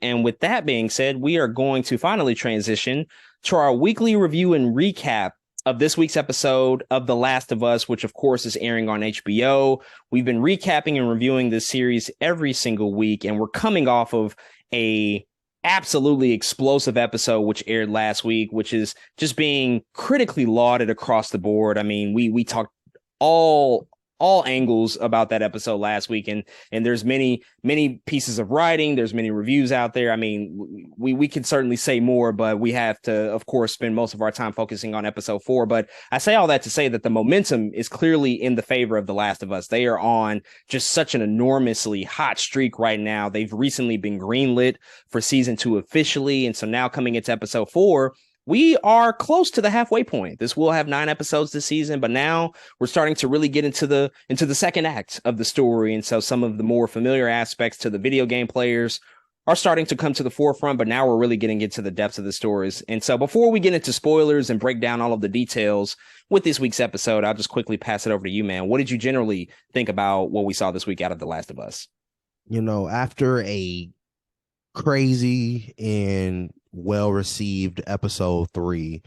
And with that being said, we are going to finally transition to our weekly review and recap of this week's episode of The Last of Us, which of course is airing on HBO. We've been recapping and reviewing this series every single week, and we're coming off of a absolutely explosive episode which aired last week, which is just being critically lauded across the board. I mean, we talked all angles about that episode last week, and there's many pieces of writing, there's many reviews out there. I mean, we can certainly say more, but we have to of course spend most of our time focusing on episode 4. But I say all that to say that the momentum is clearly in the favor of The Last of Us. They are on just such an enormously hot streak right now. They've recently been greenlit for season 2 officially, and so now coming into episode 4, we are close to the halfway point. This will have 9 episodes this season, but now we're starting to really get into the second act of the story. And so some of the more familiar aspects to the video game players are starting to come to the forefront, but now we're really getting into the depths of the stories. And so before we get into spoilers and break down all of the details with this week's episode, I'll just quickly pass it over to you, man. What did you generally think about what we saw this week out of The Last of Us? After a crazy and well received episode 3,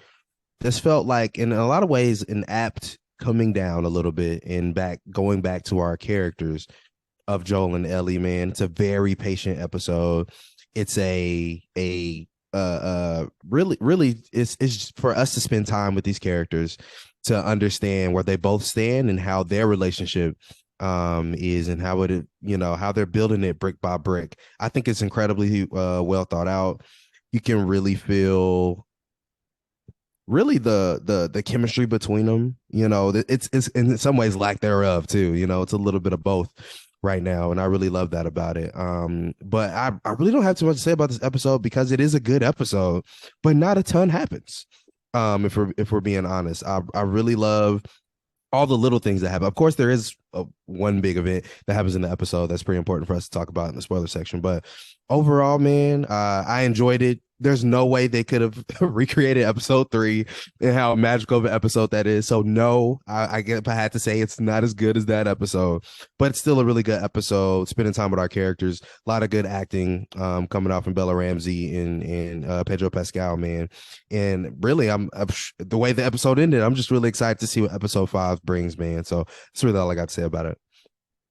this felt like in a lot of ways an apt coming down a little bit and going back to our characters of Joel and Ellie. Man, it's a very patient episode. It's a really it's for us to spend time with these characters to understand where they both stand and how their relationship is, and how how they're building it brick by brick. I think it's incredibly well thought out. You can really feel the chemistry between them. It's in some ways lack thereof too. It's a little bit of both right now, and I really love that about it. But I really don't have too much to say about this episode because it is a good episode, but not a ton happens. If we're being honest, I really love all the little things that happen. Of course, there is one big event that happens in the episode that's pretty important for us to talk about in the spoiler section. But overall, man, I enjoyed it. There's no way they could have recreated episode 3 and how magical of an episode that is. So no, I guess I had to say it's not as good as that episode, but it's still a really good episode. Spending time with our characters, a lot of good acting coming out from Bella Ramsey and Pedro Pascal, man. And really, the way the episode ended, I'm just really excited to see what episode 5 brings, man. So that's really all I got to say about it.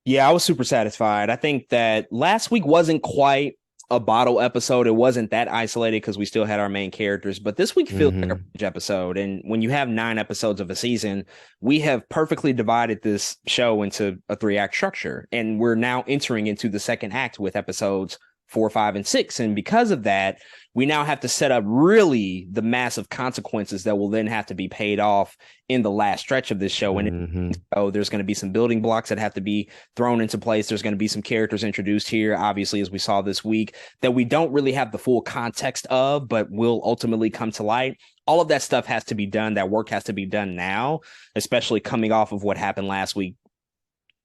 Yeah, I was super satisfied. I think that last week wasn't quite a bottle episode. It wasn't that isolated because we still had our main characters, but this week feels like a bridge episode. And when you have 9 episodes of a season, we have perfectly divided this show into a 3-act structure. And we're now entering into the second act with episodes 4, 5, and 6. And because of that, we now have to set up really the massive consequences that will then have to be paid off in the last stretch of this show. And there's going to be some building blocks that have to be thrown into place. There's going to be some characters introduced here, obviously, as we saw this week, that we don't really have the full context of, but will ultimately come to light. All of that stuff has to be done. That work has to be done now, especially coming off of what happened last week,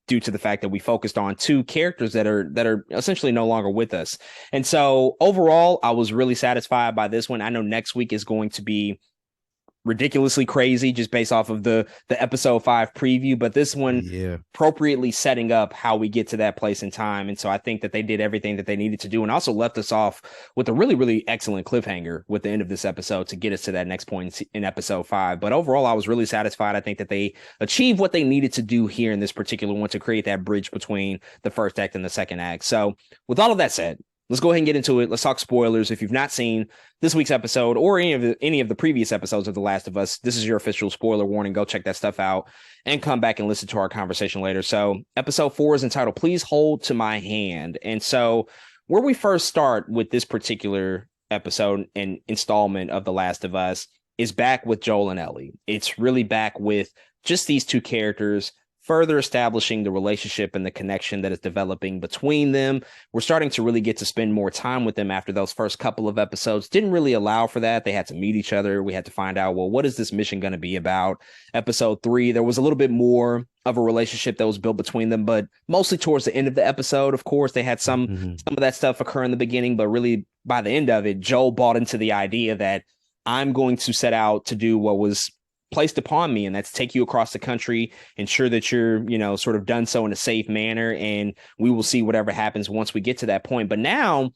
due to the fact that we focused on 2 characters that are essentially no longer with us. And so overall, I was really satisfied by this one. I know next week is going to be ridiculously crazy just based off of the episode 5 preview, but this one appropriately setting up how we get to that place in time. And so I think that they did everything that they needed to do, and also left us off with a really, really excellent cliffhanger with the end of this episode to get us to that next point in episode 5. But overall, I was really satisfied. I think that they achieved what they needed to do here in this particular one to create that bridge between the first act and the second act. So with all of that said, let's go ahead and get into it. Let's talk spoilers. If you've not seen this week's episode or any of the previous episodes of The Last of Us, this is your official spoiler warning. Go check that stuff out and come back and listen to our conversation later. So episode 4 is entitled Please Hold to My Hand. And so where we first start with this particular episode and installment of The Last of Us is back with Joel and Ellie. It's really back with just these 2 characters, further establishing the relationship and the connection that is developing between them. We're starting to really get to spend more time with them after those first couple of episodes didn't really allow for that. They had to meet each other. We had to find out, well, what is this mission going to be about? Episode 3, there was a little bit more of a relationship that was built between them, but mostly towards the end of the episode. Of course, they had some of that stuff occur in the beginning, but really by the end of it, Joel bought into the idea that I'm going to set out to do what was placed upon me, and that's take you across the country, ensure that you're, sort of done so in a safe manner, and we will see whatever happens once we get to that point. But now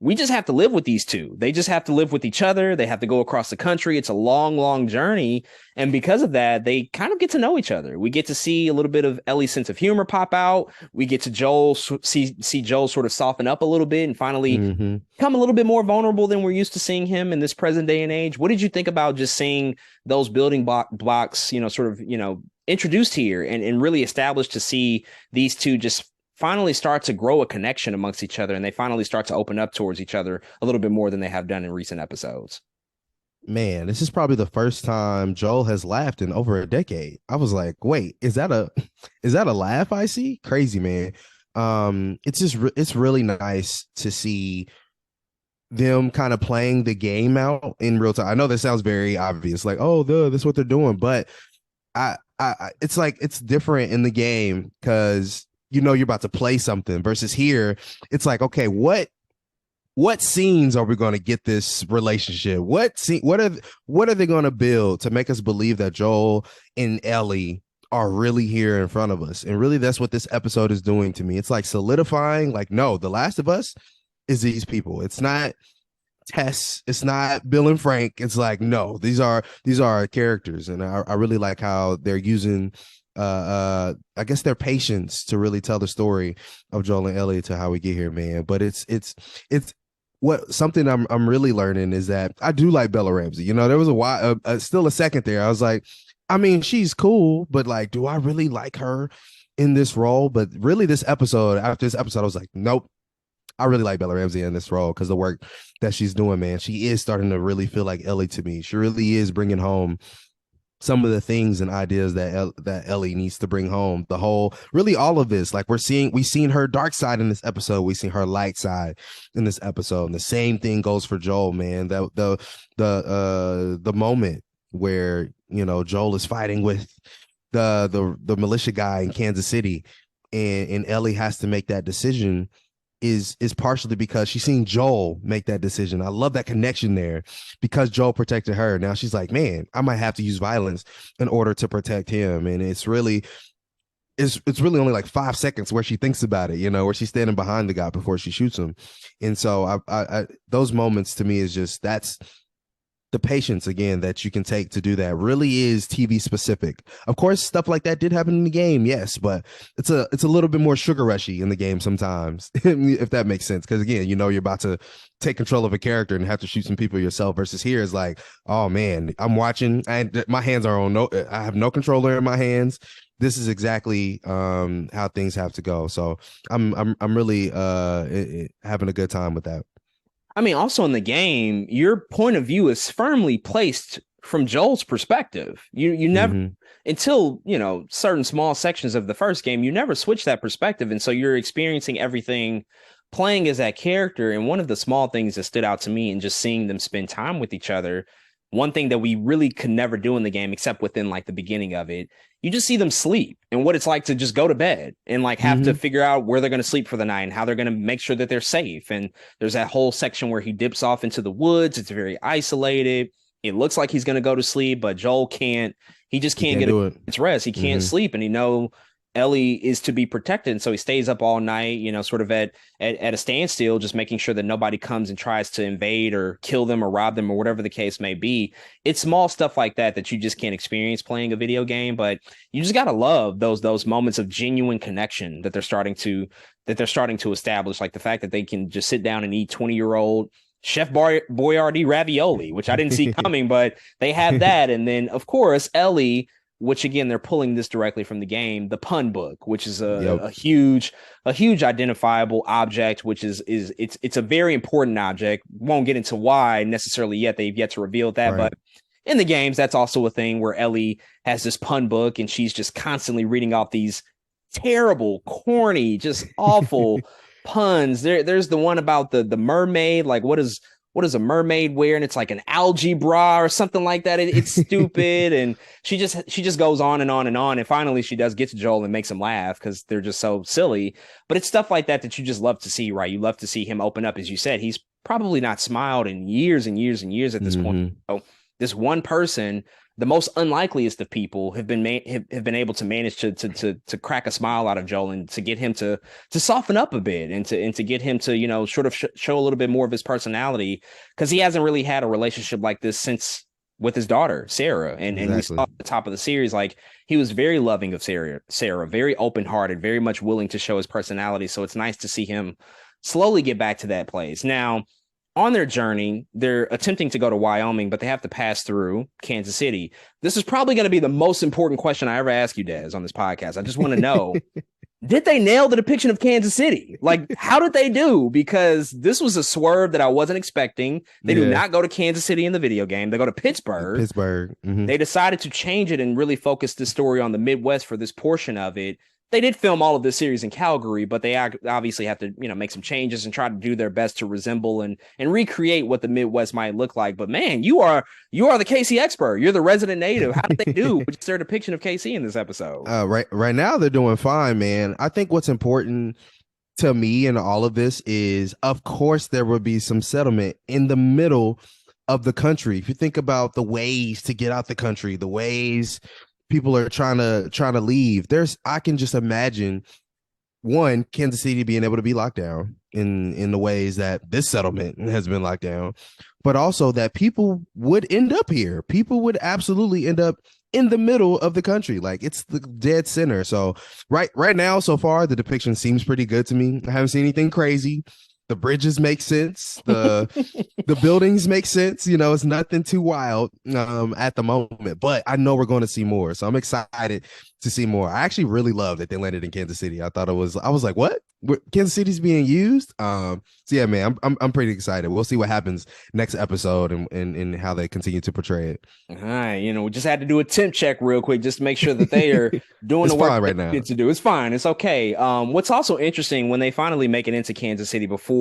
we just have to live with these two. They just have to live with each other. They have to go across the country. It's a long, long journey. And because of that, they kind of get to know each other. We get to see a little bit of Ellie's sense of humor pop out. We get to see Joel sort of soften up a little bit and finally become a little bit more vulnerable than we're used to seeing him in this present day and age. What did you think about just seeing those building blocks, sort of, introduced here and really established to see these two just finally start to grow a connection amongst each other, and they finally start to open up towards each other a little bit more than they have done in recent episodes? Man, this is probably the first time Joel has laughed in over a decade. I was like, wait, is that a laugh I see? Crazy, man. It's really nice to see them kind of playing the game out in real time. I know this sounds very obvious, like, oh, that's what they're doing, but I it's like it's different in the game because you're about to play something versus here it's like, okay, what scenes are we going to get this relationship? What are they going to build to make us believe that Joel and Ellie are really here in front of us? And really that's what this episode is doing to me. It's like solidifying, like, no, The Last of Us is these people. It's not Tess, it's not Bill and Frank. It's like, no, these are our characters. And I really like how they're using I guess their patience to really tell the story of Joel and Ellie to how we get here, man. But it's what something I'm really learning is that I do like Bella Ramsey. There was a while, still a second there. I was like, I mean, she's cool, but like, do I really like her in this role? But really, after this episode, I was like, nope. I really like Bella Ramsey in this role because the work that she's doing, man. She is starting to really feel like Ellie to me. She really is bringing home some of the things and ideas that Ellie needs to bring home. Really all of this, like we've seen her dark side in this episode. We've seen her light side in this episode. And the same thing goes for Joel, man. The moment where, Joel is fighting with the militia guy in Kansas City and Ellie has to make that decision is partially because she's seen Joel make that decision. I love that connection there because Joel protected her. Now she's like, man, I might have to use violence in order to protect him. And it's really only like 5 seconds where she thinks about it, where she's standing behind the guy before she shoots him. And so I those moments to me is just, that's the patience again that you can take to do that really is TV specific. Of course, stuff like that did happen in the game, yes, but it's a little bit more sugar rushy in the game sometimes, if that makes sense. Because again, you're about to take control of a character and have to shoot some people yourself. Versus here is like, oh man, I'm watching, and my hands are on I have no controller in my hands. This is exactly how things have to go. So I'm really having a good time with that. I mean, also in the game, your point of view is firmly placed from Joel's perspective. You never, until, certain small sections of the first game, you never switch that perspective. And so you're experiencing everything playing as that character. And one of the small things that stood out to me and just seeing them spend time with each other, one thing that we really could never do in the game, except within like the beginning of it, you just see them sleep and what it's like to just go to bed and like have to figure out where they're going to sleep for the night and how they're going to make sure that they're safe. And there's that whole section where he dips off into the woods. It's very isolated. It looks like he's going to go to sleep, but Joel can't. He just can't get its rest. He can't sleep, and Ellie is to be protected, and so he stays up all night, sort of at a standstill, just making sure that nobody comes and tries to invade or kill them or rob them or whatever the case may be. It's small stuff like that you just can't experience playing a video game, but you just gotta love those moments of genuine connection that they're starting to establish, like the fact that they can just sit down and eat 20-year-old Chef Boyardee ravioli, which I didn't see coming, but they have that, and then of course Ellie. Which again, they're pulling this directly from the game, the pun book, which is a huge identifiable object, which it's a very important object. Won't get into why necessarily yet. They've yet to reveal that, but in the games, that's also a thing where Ellie has this pun book and she's just constantly reading off these terrible, corny, just awful puns. There's the one about the mermaid, like what does a mermaid wear? And it's like an algae bra or something like that. It's stupid. And she just goes on and on and on. And finally she does get to Joel and makes him laugh because they're just so silly. But it's stuff like that you just love to see, right? You love to see him open up. As you said, he's probably not smiled in years and years and years at this point. So this one person the most unlikeliest of people have been have been able to manage to crack a smile out of Joel and to get him to soften up a bit and to get him to, you know, sort of show a little bit more of his personality, because he hasn't really had a relationship like this since with his daughter Sarah, and we saw at the top of the series, like, he was very loving of Sarah, very open-hearted, very much willing to show his personality. So it's nice to see him slowly get back to that place. Now, on their journey, they're attempting to go to Wyoming, but they have to pass through Kansas City. This is probably going to be the most important question I ever ask you, Des, on this podcast. I just want to know, did they nail the depiction of Kansas City? Like, how did they do? Because this was a swerve that I wasn't expecting. They do not go to Kansas City in the video game. They go to Pittsburgh. Mm-hmm. They decided to change it and really focus the story on the Midwest for this portion of it. They did film all of this series in Calgary, but they obviously have to, you know, make some changes and try to do their best to resemble and recreate what the Midwest might look like. But man, you are the KC expert. You're the resident native. How did they do with their depiction of KC in this episode? Right now they're doing fine, man. I think what's important to me in all of this is, of course, there will be some settlement in the middle of the country. If you think about the ways to get out the country, the ways people are trying to leave, I can just imagine, one, Kansas City being able to be locked down in the ways that this settlement has been locked down, but also that people would end up here. People would absolutely end up in the middle of the country. Like, it's the dead center. So right now, so far, the depiction seems pretty good to me. I haven't seen anything crazy. The bridges make sense. The buildings make sense. You know, it's nothing too wild at the moment, but I know we're going to see more. So I'm excited to see more. I actually really love that they landed in Kansas City. I was like, what? Kansas City's being used? So yeah, man, I'm pretty excited. We'll see what happens next episode and how they continue to portray it. All right. You know, we just had to do a temp check real quick just to make sure that they are doing the work right now. To do. It's fine. It's okay. What's also interesting, when they finally make it into Kansas City before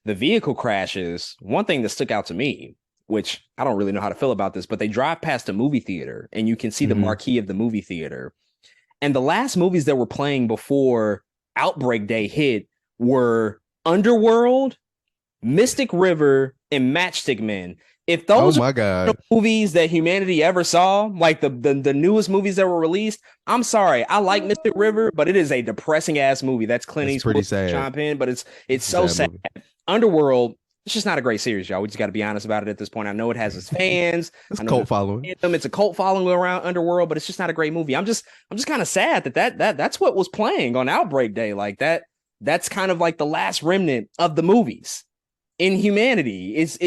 the vehicle crashes, one thing that stuck out to me, which I don't really know how to feel about this, but they drive past a movie theater and you can see the marquee of the movie theater. And the last movies that were playing before Outbreak Day hit were Underworld, Mystic River, and Matchstick Men. If those are the movies that humanity ever saw, like the newest movies that were released, I'm sorry, I like Mystic River, but it is a depressing ass movie. That's Clint Eastwood, pretty sad. Sean Penn, but it's so sad. Underworld, it's just not a great series, y'all. We just got to be honest about it at this point. I know it has its fans. It's a cult following. It's a cult following around Underworld, but it's just not a great movie. I'm just kind of sad that's what was playing on Outbreak Day. Like that's kind of like the last remnant of the movies in humanity. It's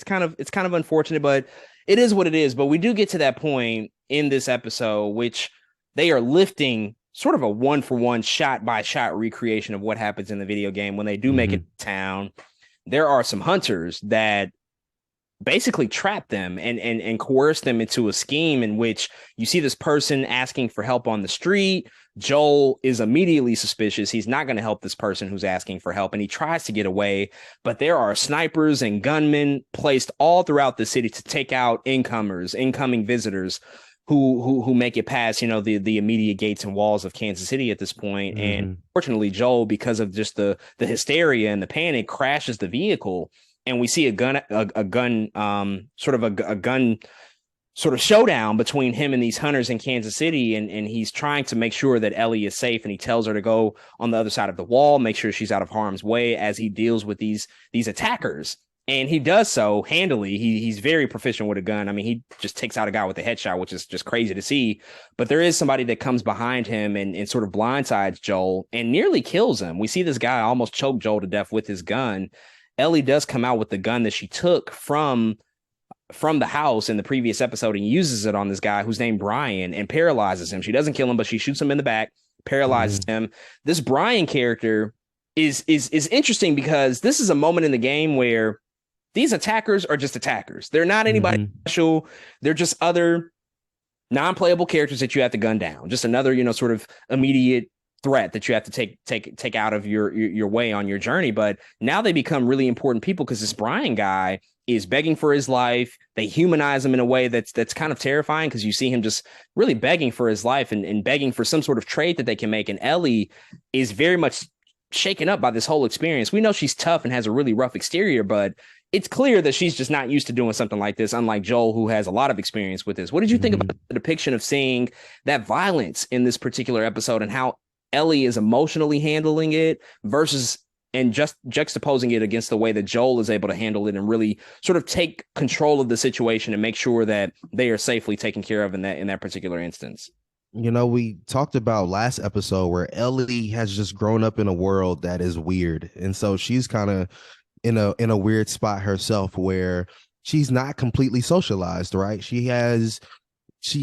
kind of unfortunate, but it is what it is. But we do get to that point in this episode, which they are lifting sort of a 1-for-1 shot-by-shot recreation of what happens in the video game. When they do make it to town, there are some hunters that basically trap them and coerce them into a scheme in which you see this person asking for help on the street. Joel is immediately suspicious. He's not going to help this person who's asking for help, and he tries to get away. But there are snipers and gunmen placed all throughout the city to take out incoming visitors who make it past, you know, the immediate gates and walls of Kansas City at this point. And fortunately, Joel, because of just the hysteria and the panic, crashes the vehicle, and we see a gun sort of showdown between him and these hunters in Kansas City, and he's trying to make sure that Ellie is safe, and he tells her to go on the other side of the wall, make sure she's out of harm's way as he deals with these attackers. And he does so handily. He's very proficient with a gun. I mean, he just takes out a guy with a headshot, which is just crazy to see. But there is somebody that comes behind him and sort of blindsides Joel and nearly kills him. We see this guy almost choke Joel to death with his gun. Ellie does come out with the gun that she took from the house in the previous episode and uses it on this guy who's named Brian and paralyzes him. She doesn't kill him, but she shoots him in the back, paralyzes him. This Brian character is interesting because this is a moment in the game where these attackers are just attackers. They're not anybody special. They're just other non-playable characters that you have to gun down. Just another, you know, sort of immediate threat that you have to take out of your way on your journey. But now they become really important people because this Brian guy is begging for his life. They humanize him in a way that's kind of terrifying because you see him just really begging for his life and begging for some sort of trade that they can make. And Ellie is very much shaken up by this whole experience. We know she's tough and has a really rough exterior, but it's clear that she's just not used to doing something like this, unlike Joel, who has a lot of experience with this. What did you think about the depiction of seeing that violence in this particular episode and how Ellie is emotionally handling it versus and just juxtaposing it against the way that Joel is able to handle it and really sort of take control of the situation and make sure that they are safely taken care of in that particular instance? You know, we talked about last episode where Ellie has just grown up in a world that is weird. And so she's kind of in a weird spot herself where she's not completely socialized, right?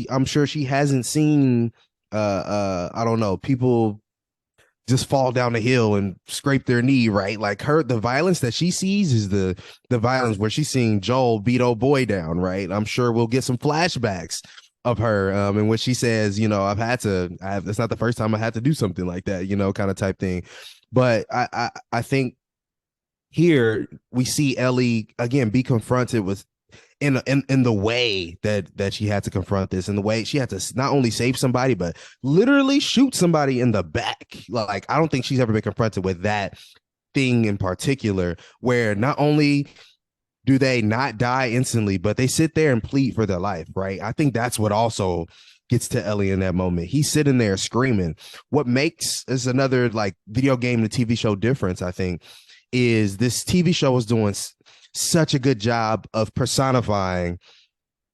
I'm sure she hasn't seen I don't know, people just fall down the hill and scrape their knee, right? Like the violence that she sees is the violence where she's seeing Joel beat old boy down, right? I'm sure we'll get some flashbacks of her in which she says, you know, it's not the first time I had to do something like that, you know, kind of type thing. But I think here we see Ellie again be confronted with in the way that she had to confront this, in the way she had to not only save somebody but literally shoot somebody in the back. Like, I don't think she's ever been confronted with that thing in particular, where not only do they not die instantly, but they sit there and plead for their life, right? I think that's what also gets to Ellie in that moment. He's sitting there screaming. What makes is another like video game to TV show difference, I think, is this TV show is doing such a good job of personifying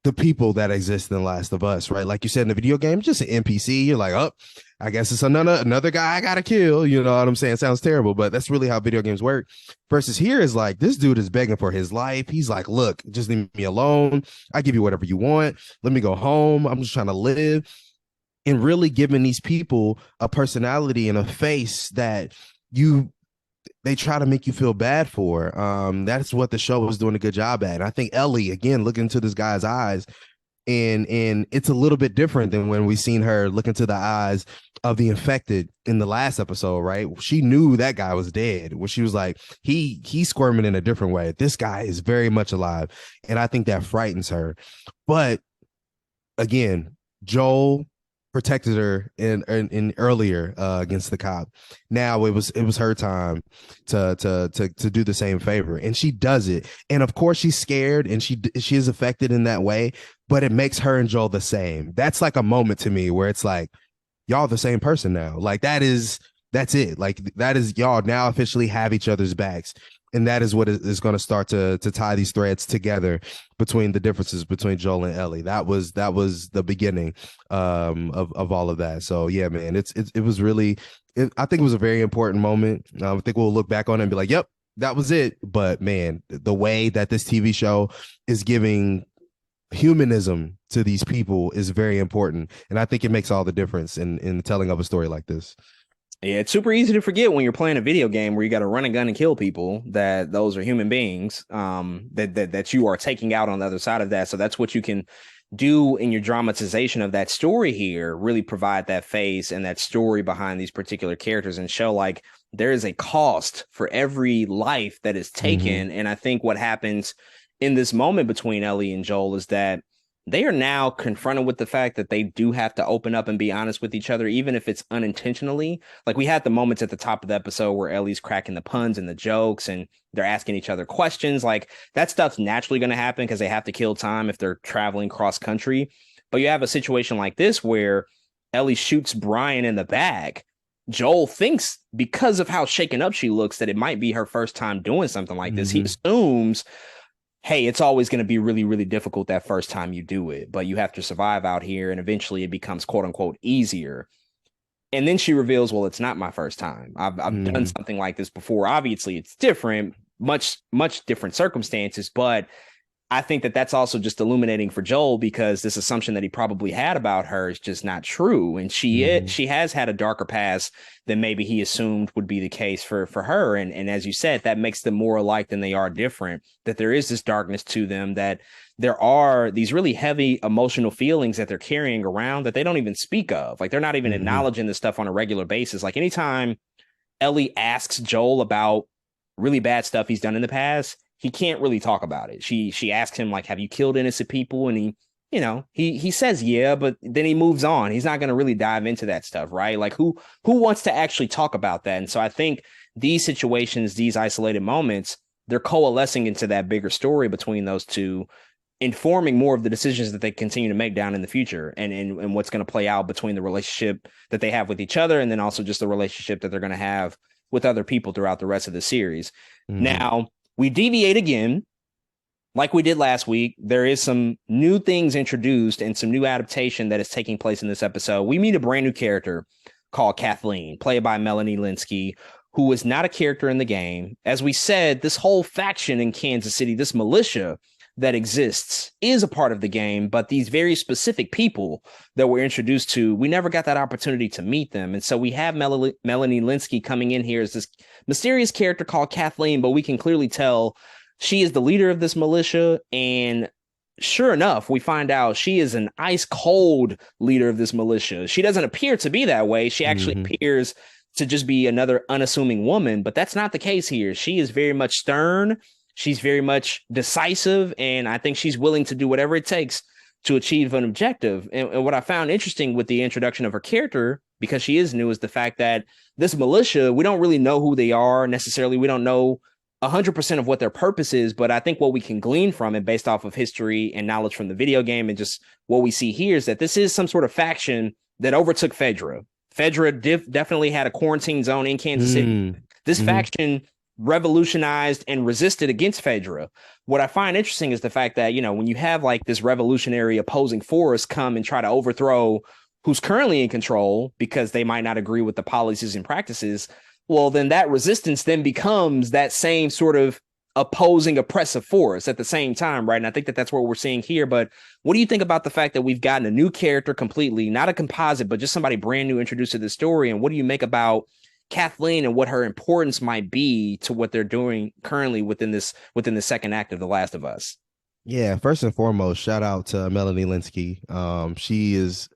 the people that exist in The Last of Us, right? Like you said, in the video game, just an NPC. You're like, oh, I guess it's another guy I gotta kill. You know what I'm saying? It sounds terrible, but that's really how video games work. Versus here is like, this dude is begging for his life. He's like, look, just leave me alone. I give you whatever you want. Let me go home. I'm just trying to live. And really giving these people a personality and a face that they try to make you feel bad for. That's what the show was doing a good job at. And I think Ellie, again, looking into this guy's eyes, and it's a little bit different than when we seen her look into the eyes of the infected in the last episode, right? She knew that guy was dead. Where she was like, he's squirming in a different way. This guy is very much alive. And I think that frightens her. But again, Joel protected her in earlier against the cop. Now it was her time to do the same favor, and she does it. And of course she's scared and she is affected in that way, but it makes her and Joel the same. That's like a moment to me where it's like, y'all the same person now. Like that's it. Like that is, y'all now officially have each other's backs. And that is what is going to start to tie these threads together between the differences between Joel and Ellie. That was the beginning of all of that. So yeah, man, it was really, I think it was a very important moment. I think we'll look back on it and be like, yep, that was it. But man, the way that this TV show is giving humanism to these people is very important, and I think it makes all the difference in the telling of a story like this. Yeah, it's super easy to forget when you're playing a video game where you got to run a gun and kill people that those are human beings, that you are taking out on the other side of that. So that's what you can do in your dramatization of that story here, really provide that face and that story behind these particular characters and show like there is a cost for every life that is taken. Mm-hmm. And I think what happens in this moment between Ellie and Joel is that they are now confronted with the fact that they do have to open up and be honest with each other, even if it's unintentionally. Like we had the moments at the top of the episode where Ellie's cracking the puns and the jokes and they're asking each other questions. Like that stuff's naturally going to happen because they have to kill time if they're traveling cross country. But you have a situation like this where Ellie shoots Brian in the back. Joel thinks because of how shaken up she looks that it might be her first time doing something like this. He assumes, hey, it's always going to be really, really difficult that first time you do it, but you have to survive out here. And eventually it becomes quote unquote easier. And then she reveals, well, it's not my first time. I've done something like this before. Obviously it's different, much different circumstances, but I think that that's also just illuminating for Joel because this assumption that he probably had about her is just not true. And she has had a darker past than maybe he assumed would be the case for her. And as you said, that makes them more alike than they are different, that there is this darkness to them, that there are these really heavy emotional feelings that they're carrying around that they don't even speak of. Like they're not even acknowledging this stuff on a regular basis. Like anytime Ellie asks Joel about really bad stuff he's done in the past, he can't really talk about it. She asks him, like, have you killed innocent people? And he says, yeah, but then he moves on. He's not going to really dive into that stuff, right? Like who wants to actually talk about that? And so I think these situations, these isolated moments they're coalescing into that bigger story between those two, informing more of the decisions that they continue to make down in the future, and what's going to play out between the relationship that they have with each other, and then also just the relationship that they're going to have with other people throughout the rest of the series. Now, we deviate again. Like we did last week, there is some new things introduced and some new adaptation that is taking place in this episode. We meet a brand new character called Kathleen, played by Melanie Lynskey, who is not a character in the game. As we said, this whole faction in Kansas City, this militia that exists, is a part of the game, but these very specific people that we're introduced to, we never got that opportunity to meet them. And so we have Melanie Lynskey coming in here as this mysterious character called Kathleen, but we can clearly tell she is the leader of this militia, and sure enough, we find out she is an ice cold leader of this militia. She doesn't appear to be that way. She actually appears to just be another unassuming woman, but that's not the case here. She is very much stern. She's very much decisive, and I think she's willing to do whatever it takes to achieve an objective. And what I found interesting with the introduction of her character, because she is new, is the fact that this militia, we don't really know who they are necessarily. We don't know 100% of what their purpose is, but I think what we can glean from it based off of history and knowledge from the video game and just what we see here is that this is some sort of faction that overtook Fedra. Fedra definitely had a quarantine zone in Kansas City. This faction revolutionized and resisted against Fedra. What I find interesting is the fact that, you know, when you have like this revolutionary opposing force come and try to overthrow who's currently in control because they might not agree with the policies and practices, well, then that resistance then becomes that same sort of opposing oppressive force at the same time, right? And I think that that's what we're seeing here. But what do you think about the fact that we've gotten a new character completely, not a composite, but just somebody brand new introduced to the story? And what do you make about Kathleen and what her importance might be to what they're doing currently within the second act of The Last of Us? Yeah, first and foremost, shout out to Melanie Lynskey. She is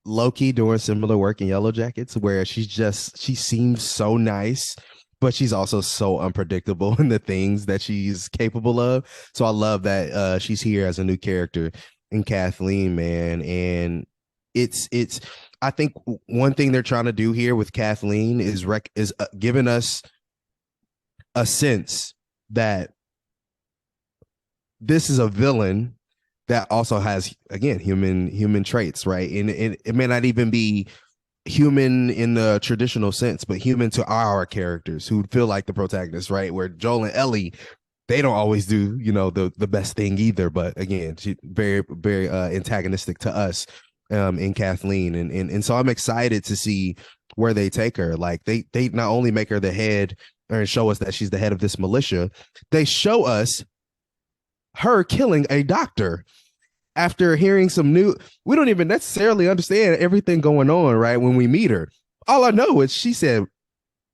low-key doing similar work in Yellow Jackets, where she seems so nice, but she's also so unpredictable in the things that she's capable of. So I love that she's here as a new character in Kathleen, man. And it's I think one thing they're trying to do here with Kathleen is giving us a sense that this is a villain that also has, again, human traits, right? And it may not even be human in the traditional sense, but human to our characters who feel like the protagonists, right? Where Joel and Ellie, they don't always do, you know, the best thing either. But again, she very, very antagonistic to us in Kathleen. And so I'm excited to see where they take her. Like they not only make her the head and show us that she's the head of this militia, they show us her killing a doctor after hearing some new, we don't even necessarily understand everything going on, right? When we meet her, all I know is she said,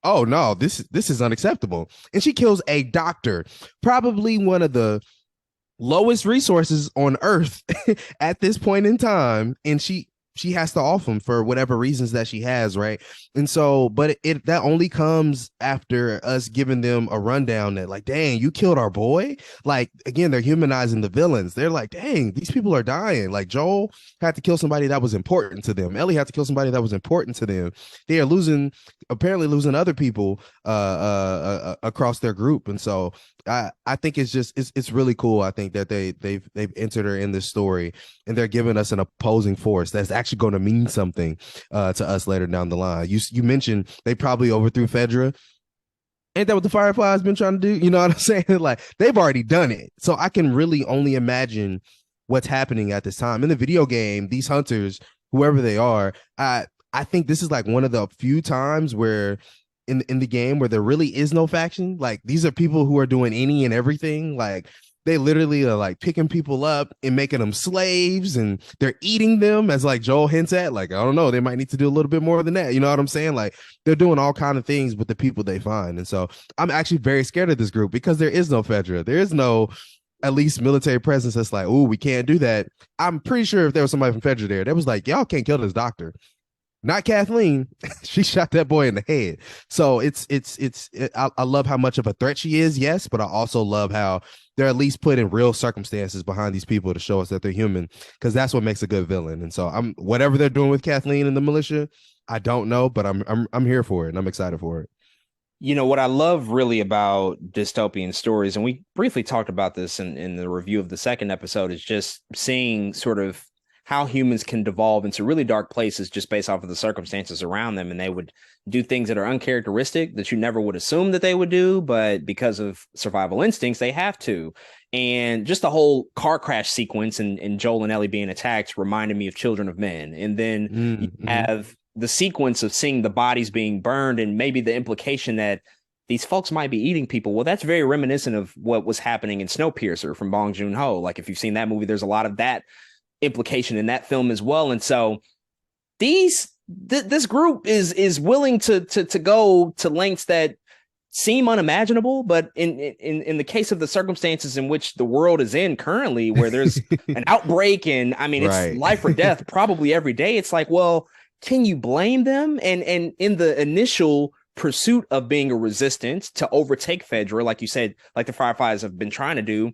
oh no, this is unacceptable. And she kills a doctor, probably one of the lowest resources on earth at this point in time. And she has to off him for whatever reasons that she has, right? And so, but it that only comes after us giving them a rundown that, like, dang, you killed our boy. Like, again, they're humanizing the villains. They're like, dang, these people are dying. Like, Joel had to kill somebody that was important to them. Ellie had to kill somebody that was important to them. They are apparently losing other people across their group. And so I think it's really cool. I think that they've entered her in this story, and they're giving us an opposing force that's actually going to mean something to us later down the line. You mentioned they probably overthrew Fedra. Ain't that what the Fireflies been trying to do? You know what I'm saying? Like, they've already done it. So I can really only imagine what's happening at this time in the video game. These hunters, whoever they are, I think this is like one of the few times where in the game where there really is no faction. Like, these are people who are doing any and everything. Like, they literally are like picking people up and making them slaves, and they're eating them, as like Joel hints at. Like, I don't know, they might need to do a little bit more than that. You know what I'm saying? Like, they're doing all kind of things with the people they find. And so I'm actually very scared of this group because there is no Fedra. There is no, at least, military presence that's like, oh, we can't do that. I'm pretty sure if there was somebody from Fedra there, that was like, y'all can't kill this doctor. Not Kathleen. She shot that boy in the head. So I love how much of a threat she is, yes, but I also love how they're at least putting real circumstances behind these people to show us that they're human, because that's what makes a good villain. And so whatever they're doing with Kathleen and the militia, I don't know, but I'm here for it, and I'm excited for it. What I love really about dystopian stories, and we briefly talked about this in the review of the second episode, is just seeing sort of how humans can devolve into really dark places just based off of the circumstances around them. And they would do things that are uncharacteristic that you never would assume that they would do, but because of survival instincts, they have to. And just the whole car crash sequence and Joel and Ellie being attacked reminded me of Children of Men. And then you have the sequence of seeing the bodies being burned and maybe the implication that these folks might be eating people. Well, that's very reminiscent of what was happening in Snowpiercer from Bong Joon-ho. Like if you've seen that movie, there's a lot of that implication in that film as well. And so this group is willing to go to lengths that seem unimaginable, but in the case of the circumstances in which the world is in currently, where there's an outbreak, and I mean it's life or death probably every day, it's like, well, can you blame them? And in the initial pursuit of being a resistance to overtake Fedra, like you said, like the Fireflies have been trying to do,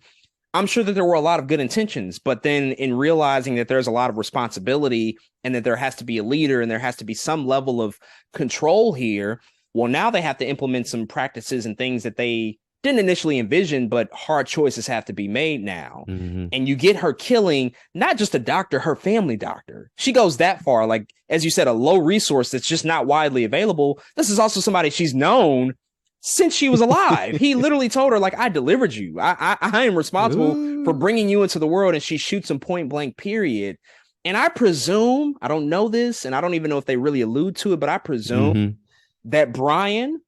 I'm sure that there were a lot of good intentions, but then in realizing that there's a lot of responsibility and that there has to be a leader and there has to be some level of control here, well, now they have to implement some practices and things that they didn't initially envision, but hard choices have to be made now. And you get her killing not just a doctor, her family doctor. She goes that far, like, as you said, a low resource that's just not widely available. This is also somebody she's known since she was alive. He literally told her, like, I delivered you. I am responsible for bringing you into the world. And she shoots him point blank, period. And I presume, I don't know this, and I don't even know if they really allude to it, but I presume that Brian,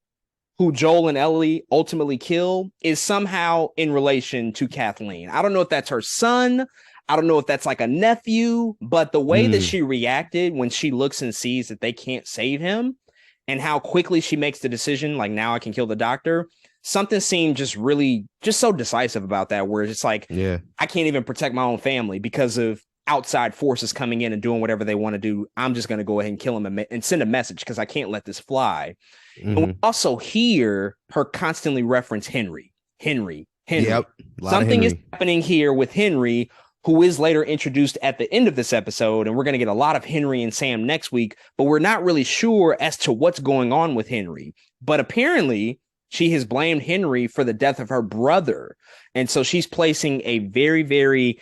who Joel and Ellie ultimately kill, is somehow in relation to Kathleen. I don't know if that's her son. I don't know if that's like a nephew, but the way that she reacted when she looks and sees that they can't save him, and how quickly she makes the decision, like, now I can kill the doctor, something seemed just really just so decisive about that, where it's like, I can't even protect my own family because of outside forces coming in and doing whatever they want to do. I'm just going to go ahead and kill him and send a message because I can't let this fly. And we also hear her constantly reference Henry. Yep. Something is happening here with Henry, who is later introduced at the end of this episode. And we're going to get a lot of Henry and Sam next week, but we're not really sure as to what's going on with Henry. But apparently she has blamed Henry for the death of her brother. And so she's placing a very, very,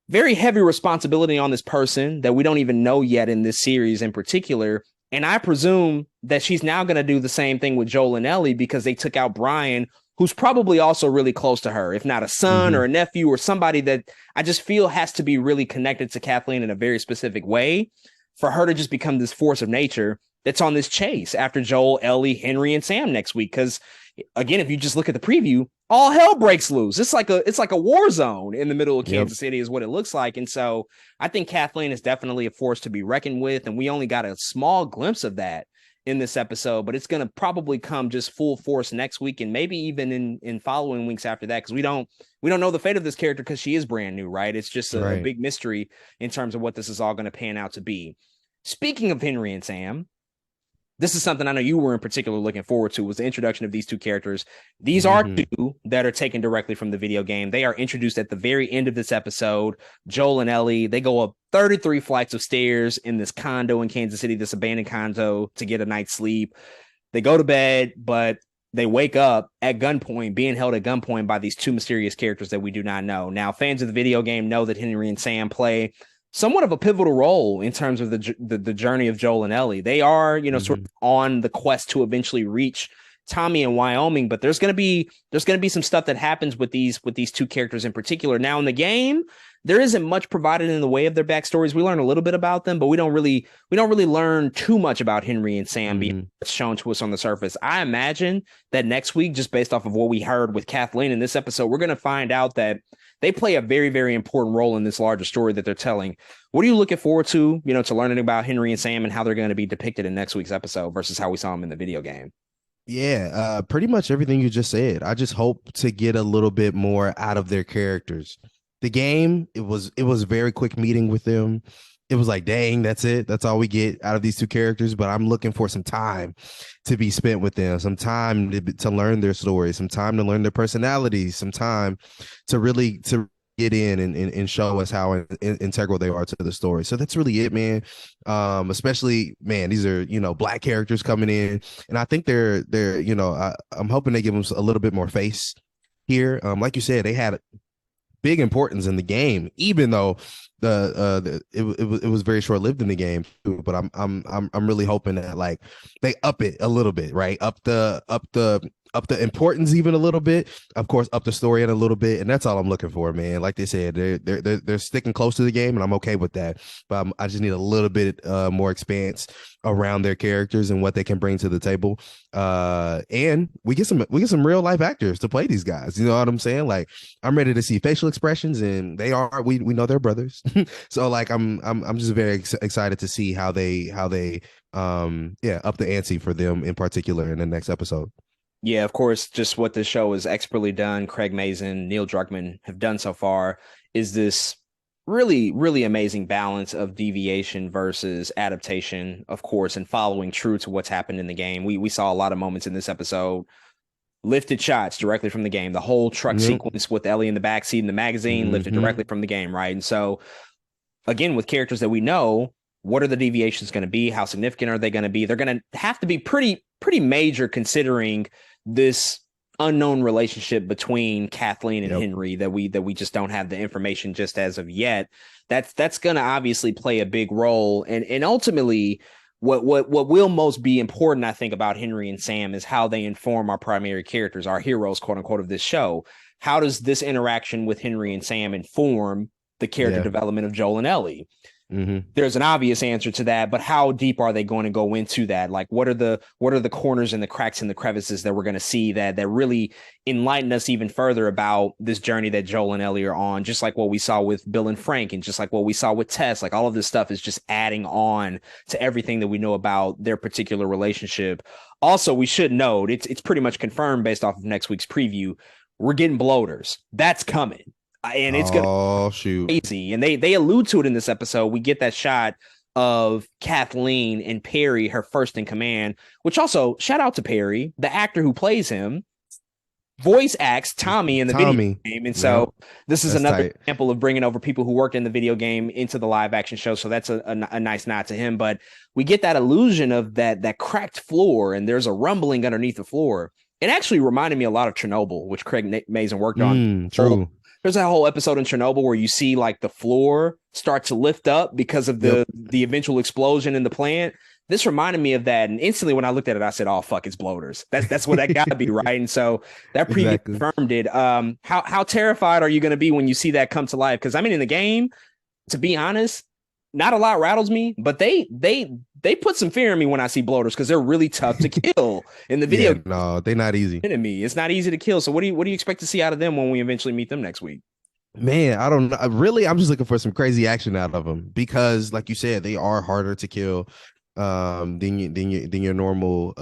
very heavy responsibility on this person that we don't even know yet in this series in particular. And I presume that she's now going to do the same thing with Joel and Ellie because they took out Brian, who's probably also really close to her, if not a son or a nephew or somebody that I just feel has to be really connected to Kathleen in a very specific way for her to just become this force of nature that's on this chase after Joel, Ellie, Henry, and Sam next week. Because again, if you just look at the preview, all hell breaks loose. It's like a war zone in the middle of Kansas City is what it looks like. And so I think Kathleen is definitely a force to be reckoned with. And we only got a small glimpse of that in this episode, but it's going to probably come just full force next week and maybe even in following weeks after that, because we don't know the fate of this character because she is brand new, right? It's just a big mystery in terms of what this is all going to pan out to be. Speaking of Henry and Sam, this is something I know you were in particular looking forward to, was the introduction of these two characters. These are two that are taken directly from the video game. They are introduced at the very end of this episode. Joel and Ellie, they go up 33 flights of stairs in this condo in Kansas City, this abandoned condo, to get a night's sleep. They go to bed, but they wake up at gunpoint, being held at gunpoint by these two mysterious characters that we do not know. Now, fans of the video game know that Henry and Sam play somewhat of a pivotal role in terms of the journey of Joel and Ellie. They are, sort of on the quest to eventually reach Tommy in Wyoming, but there's going to be some stuff that happens with these two characters in particular. Now in the game, there isn't much provided in the way of their backstories. We learn a little bit about them, but we don't really learn too much about Henry and Sam being shown to us on the surface. I imagine that next week, just based off of what we heard with Kathleen in this episode, we're going to find out that they play a very, very important role in this larger story that they're telling. What are you looking forward to, to learning about Henry and Sam and how they're going to be depicted in next week's episode versus how we saw them in the video game? Yeah, pretty much everything you just said. I just hope to get a little bit more out of their characters. The game, it was a very quick meeting with them. It was like, dang, that's it. That's all we get out of these two characters. But I'm looking for some time to be spent with them, some time to learn their stories, some time to learn their personalities, some time to really get in and show us how integral they are to the story. So that's really it, man. Especially, man, these are, black characters coming in, and I think they're I'm hoping they give them a little bit more face here. Like you said, they had big importance in the game, even though it was very short lived in the game too. But I'm really hoping that like they up it a little bit, right? Up the importance even a little bit. Of course, up the story in a little bit, and that's all I'm looking for, man. Like they said, they're sticking close to the game, and I'm okay with that. But I just need a little bit more expanse around their characters and what they can bring to the table. And we get some real life actors to play these guys. You know what I'm saying? Like I'm ready to see facial expressions, and we know they're brothers. So like I'm just very excited to see how they up the ante for them in particular in the next episode. Yeah, of course, just what this show has expertly done, Craig Mazin, Neil Druckmann have done so far, is this really, really amazing balance of deviation versus adaptation, of course, and following true to what's happened in the game. We saw a lot of moments in this episode, lifted shots directly from the game. The whole truck sequence with Ellie in the backseat in the magazine, lifted directly from the game, right? And so, again, with characters that we know, what are the deviations going to be? How significant are they going to be? They're going to have to be pretty major, considering this unknown relationship between Kathleen and Henry that we just don't have the information just as of yet. That's going to obviously play a big role, and ultimately what will most be important, I think, about Henry and Sam is how they inform our primary characters, our heroes, quote unquote, of this show. How does this interaction with Henry and Sam inform the character development of Joel and Ellie? There's an obvious answer to that, but how deep are they going to go into that? Like, what are the corners and the cracks and the crevices that we're going to see that really enlighten us even further about this journey that Joel and Ellie are on? Just like what we saw with Bill and Frank, and just like what we saw with Tess. Like, all of this stuff is just adding on to everything that we know about their particular relationship. Also, we should note it's pretty much confirmed based off of next week's preview. We're getting bloaters. That's coming. And it's gonna be crazy. And they allude to it in this episode. We get that shot of Kathleen and Perry, her first in command, which also, shout out to Perry, the actor who plays him, voice acts Tommy in the video game. And so this is another example of bringing over people who worked in the video game into the live action show. So that's a nice nod to him. But we get that illusion of that cracked floor, and there's a rumbling underneath the floor. It actually reminded me a lot of Chernobyl, which Craig Mazin worked on. True. There's a whole episode in Chernobyl where you see like the floor start to lift up because of the eventual explosion in the plant. This reminded me of that. And instantly when I looked at it, I said, oh, fuck, it's bloaters. That's what that got to be, right? And so that preview confirmed it. How terrified are you going to be when you see that come to life? Because I mean, in the game, to be honest, not a lot rattles me, but they put some fear in me when I see bloaters, because they're really tough to kill in the video. No, they're not easy. Enemy. It's not easy to kill. So what do you expect to see out of them when we eventually meet them next week? Man, I don't know. Really, I'm just looking for some crazy action out of them, because, like you said, they are harder to kill than your normal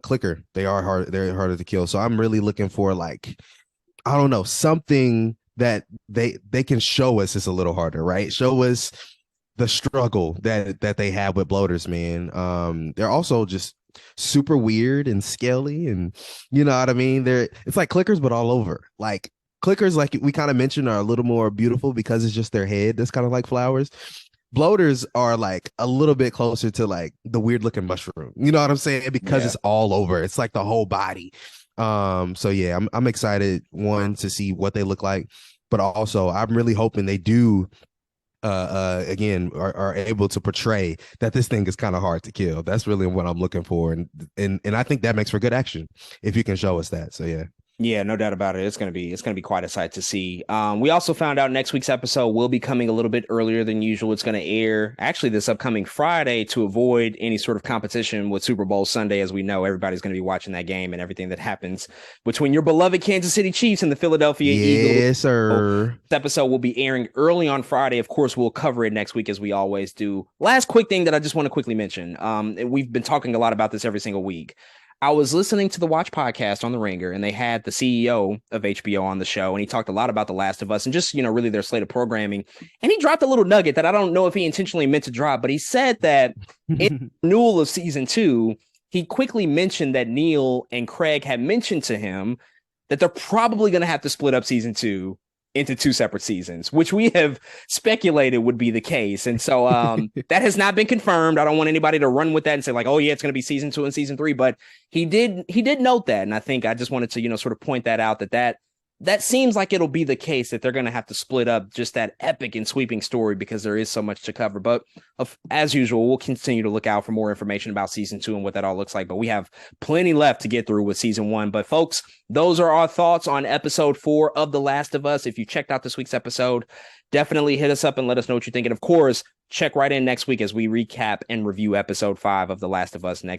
clicker. They're harder to kill. So I'm really looking for, like, I don't know, something that they can show us is a little harder, right? Show us the struggle that they have with bloaters, man. They're also just super weird and scaly, and you know what I mean? It's like clickers, but all over. Like clickers, like we kind of mentioned, are a little more beautiful because it's just their head that's kind of like flowers. Bloaters are like a little bit closer to like the weird looking mushroom. You know what I'm saying? Because it's all over. It's like the whole body. So yeah, I'm excited, one, to see what they look like, but also I'm really hoping they do again are able to portray that this thing is kind of hard to kill. That's really what I'm looking for, and I think that makes for good action if you can show us that. So yeah, no doubt about it. It's gonna be quite a sight to see. We also found out next week's episode will be coming a little bit earlier than usual. It's gonna air actually this upcoming Friday to avoid any sort of competition with Super Bowl Sunday. As we know, everybody's gonna be watching that game and everything that happens between your beloved Kansas City Chiefs and the Philadelphia Eagles. Yes, sir. This episode will be airing early on Friday. Of course, we'll cover it next week as we always do. Last quick thing that I just want to quickly mention. We've been talking a lot about this every single week. I was listening to the Watch podcast on The Ringer, and they had the CEO of HBO on the show, and he talked a lot about The Last of Us and just, really their slate of programming. And he dropped a little nugget that I don't know if he intentionally meant to drop, but he said that in the renewal of season 2, he quickly mentioned that Neil and Craig had mentioned to him that they're probably going to have to split up season 2 into two separate seasons, which we have speculated would be the case. And so that has not been confirmed. I don't want anybody to run with that and say like, oh yeah, it's going to be season 2 and season 3, but he did note that. And I think I just wanted to, sort of point that out that seems like it'll be the case, that they're going to have to split up just that epic and sweeping story because there is so much to cover. But as usual, we'll continue to look out for more information about season 2 and what that all looks like. But we have plenty left to get through with season 1. But folks, those are our thoughts on episode 4 of The Last of Us. If you checked out this week's episode, definitely hit us up and let us know what you think. And of course, check right in next week as we recap and review episode 5 of The Last of Us next